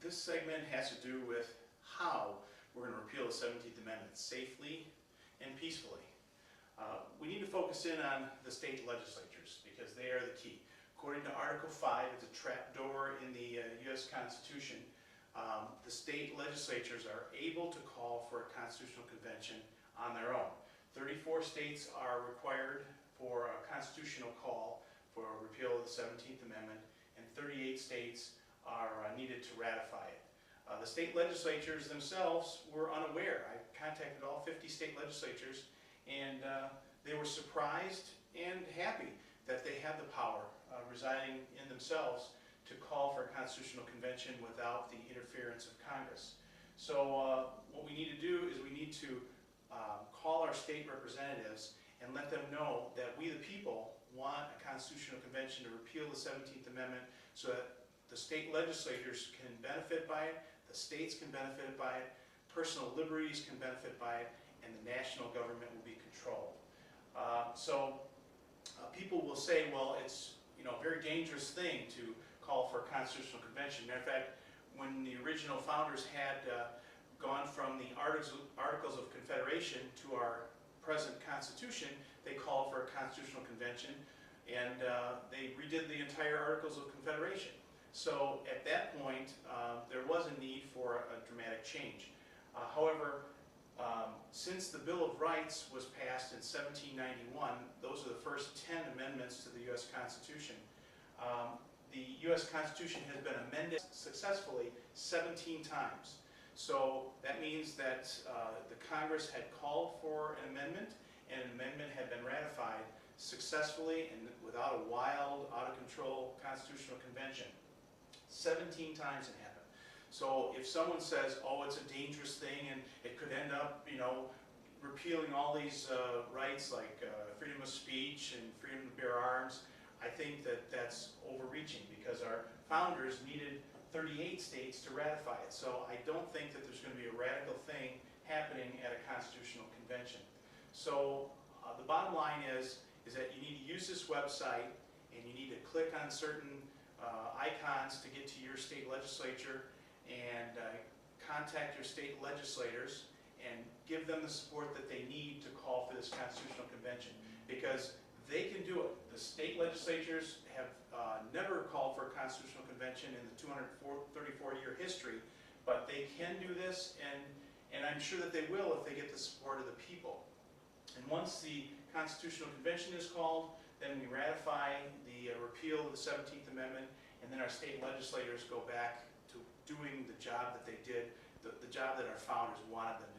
This segment has to do with how we're going to repeal the 17th Amendment safely and peacefully. We need to focus in on the state legislatures because they are the key. According to Article 5, it's a trapdoor in the U.S. Constitution. The state legislatures are able to call for a constitutional convention on their own. 34 states are required for a constitutional call for a repeal of the 17th Amendment, and 38 states are needed to ratify it. The state legislatures themselves were unaware. I contacted all 50 state legislatures, and they were surprised and happy that they had the power residing in themselves to call for a constitutional convention without the interference of Congress. So what we need to do is we need to call our state representatives and let them know that we the people want a constitutional convention to repeal the 17th Amendment so that the state legislators can benefit by it, the states can benefit by it, personal liberties can benefit by it, and the national government will be controlled. People will say, well, it's a very dangerous thing to call for a constitutional convention. Matter of fact, when the original founders had gone from the Articles of Confederation to our present Constitution, they called for a constitutional convention, and they redid the entire Articles of Confederation. So at that point, there was a need for a dramatic change. However, since the Bill of Rights was passed in 1791, those are the first 10 amendments to the U.S. Constitution. The U.S. Constitution has been amended successfully 17 times. So that means that the Congress had called for an amendment, and an amendment had been ratified successfully and without a wild, out-of-control constitutional convention. 17 times it happened. So if someone says, oh, it's a dangerous thing and it could end up, repealing all these rights like freedom of speech and freedom to bear arms, I think that that's overreaching because our founders needed 38 states to ratify it. So I don't think that there's going to be a radical thing happening at a constitutional convention. So the bottom line is that you need to use this website and you need to click on certain icons to get to your state legislature and contact your state legislators and give them the support that they need to call for this constitutional convention, because they can do it. The state legislatures have never called for a constitutional convention in the 234-year history, but they can do this, and I'm sure that they will if they get the support of the people. And once the Constitutional Convention is called, then we ratify the repeal of the 17th Amendment, and then our state legislators go back to doing the job that they did, the job that our founders wanted them